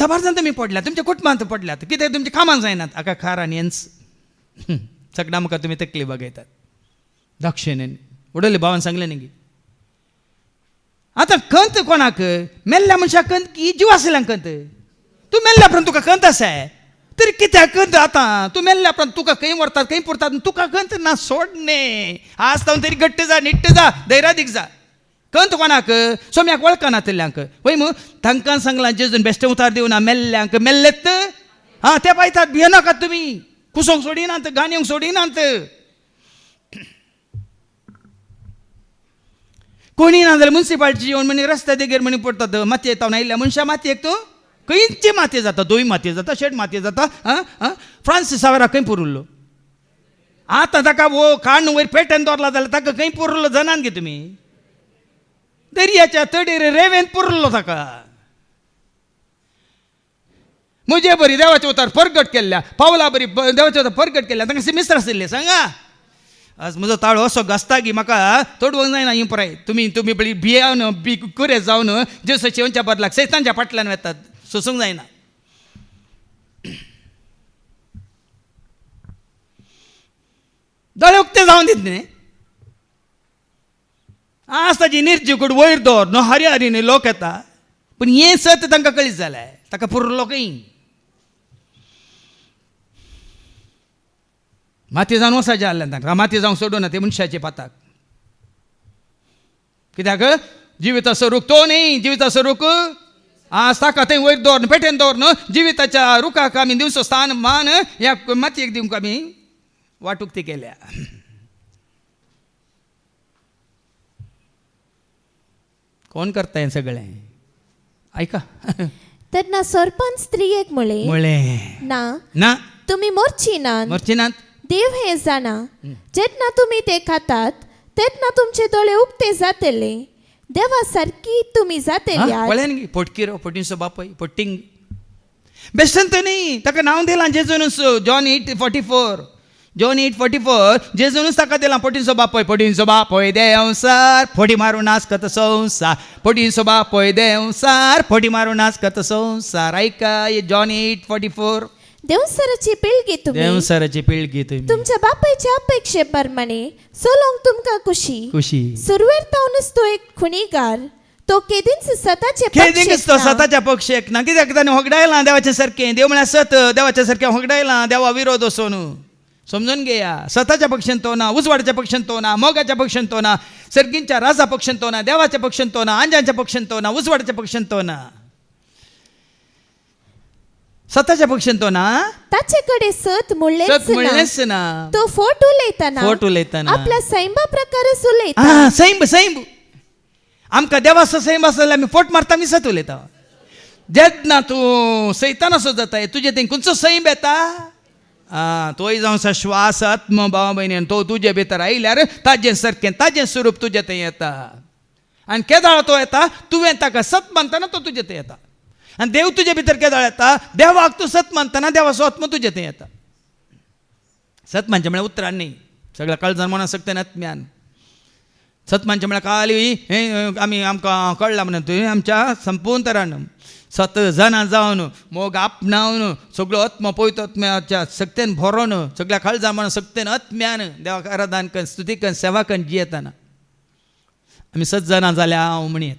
साबार जाण तुमी पडल्यात, तुमच्या कुटुंबांत पडल्यात, कित्याक तुमच्या कामाक जायनात. आका खारान येन्स सगळ्या मुखार तुमी तकली बगयतात. दक्षिणेन उडयले भावान सांगलें न्ही. आतां कंत कोणाक? मेल्ल्या मनशाक कंत की जीव आसल्यांक कंत? तूं मेल्ल्या उपरांत तुका कंत आसा तरी कित्याक कंत? आतां तूं मेल्ल्या उपरांत तुका खंय व्हरतात खंय पुरतात, तुका कंत ना. सोडणे आज तावन तरी घट्ट जा, निट्ट जा, धैर्यादीक जा. कंत कोणाक? सोम्याक वळखना तेल्ल्यांक. वय मू तांकां सांगलां जेजून बेश्टे उतार दिवना. मेल्ल्यांक मेल्लेत हां ते पायतात. भियेनाकात तुमी. कुसोंक सोडिनात, गाणयोंक सोडिनात. कोणी ना जाल्यार मुन्सिपाल्टी येवन म्हणे रस्त्या देगेर म्हणे पडटात मातये येतावन आयिल्ल्या मनशां. मातयेक तूं खंयची मातये जाता, दोय मातये जाता, शेट मातये जाता. फ्रांसीस सावराक खंय पुरलो? आतां ताका वो काण वयर पेटन दवरला जाल्यार ताका खंय पुरलो जाणात गे तुमी? दर्याच्या तडेर रेवेंत पुरलो ताका. म्हजे बरी देवाच्या उतार परगट केल्ल्या, पावला बरी देवाच्या उतार परगट केल्ल्या, तांकां मिस्त्र आशिल्ले सांगा. आज म्हजो ताळो असो घासता की म्हाका तोडवंक जायना. ही पळय तुमी बरी भियावन कुरे जावन जेसूच्या येवच्या बदलाक सैतानाच्या फाटल्यान वेतात. सोसूंक जायना. दोळे उक्ते जावन दित न्ही. आज ताची निर्जीकूड वयर दवर न्हू हरी हरीने लोक येता. पूण हें सत तांकां कळीत जालें. ताका पुरलो खंय? माती जावन वसाचें जाल्ल्यान तांकां माती जावंक सोडूना ते मनशाचे पाताक. कित्याक जिविता स्वरूप तो न्ही. जिविता स्वरूप आज ताका थंय वयर दवर पेटेन दवर न्हू. जिविताच्या रुखाक आमी दिवचो स्थान मान ह्या मातयेक दिवंक आमी वाटुक्ती केल्या. कोण करता हें सगळें? ऐका. तेन्ना सरपंच स्त्रियेक म्हळें ना ना तुमी मरचिनात. मरचिनात. देव हें जाणा. जेन्ना तुमी ते खातात तेन्ना तुमचे दोळे उक्ते जातले. देवा सारकी तुमी जातल्यात. कळ्ळें न्ही. पोटकिरो पोटींचो बापय पोट्टिंग बेश्टन तो न्ही. ताका नांव दिलां जेजूनच. जॉन 8:44 जॉन 8:44 जेजूनच ताका दिलां पोटींचो बापय देंवसार फोडी मारून नाच करता संवसार. पोटींचो बापय देंवसार फोडी मारून नाच करता संवसार. ऐका जॉन 8:44. देवसराची पिळगी तुमी. देवसराची पिळगी तुमी. तुमच्या बापायच्या अपेक्षे प्रमाणे सोलोंक तुमकां खुशी. सुरवेर तावनच तो एक खुणीगार. तो केदींच स्वताच्या पक्षेक ना. कित्याक ताणें होगडायलां देवाच्या सारकें. देव म्हळ्यार सत. देवाच्या सारकें होगडायलां. देवा विरोध वचून समजून घेया. स्वताच्या पक्षान तो ना. उजवाडाच्या पक्षान तो ना. मोगाच्या पक्षान तो ना. सर्गींच्या राजा पक्षान तो ना. देवाच्या पक्षान तो ना. आंजाच्या पक्षान तो ना. उजवाडाच्या पक्षान तो ना. स्वताच्या पक्षान तो ना. ताचे कडे सत म्हणलेच ना. तो फोट उलयताना आपल्या सैंबा प्रकारच उलयता. सैंब आमकां देवाचो सैंब आसलो आमी फोट मारता आमी सत उलयता. जेन्ना तूं सैतानाचो जाता तुजे थंय खंयचो सैंब येता? तोय जावं श्वास आत्म भाव भयणी तो तुजे भितर आयल्यार ताजें सारकें ताजें स्वरूप तुजे थंय येता. आनी केदाळ तो येता तुवें ताका सत मानतना तो तुजे थंय येता. आनी देव तुजे भितर केदाळ येता. देवाक तूं सत मानतना देवाचो आत्म तुजे थंय येता. सत म्हणजे म्हळ्यार उतरान न्ही. सगळ्या काळजान मनान सकतेन आत्म्यान. सत म्हणजे म्हळ्यार काली हें आमकां कळलां म्हणून तुवें आमच्या संपूर्ण तरान सत जाणां जावन मोग आपणावन सगळो आत्म पवित्र आत्म्याच्या सक्तेन भरोवन सगळ्या काळजान मनान सकतेन आत्म्यान देवाक आराधन करून स्तुती करून सेवा करून जियेताना आमी सत जाणां जाल्या हांव म्हणयत.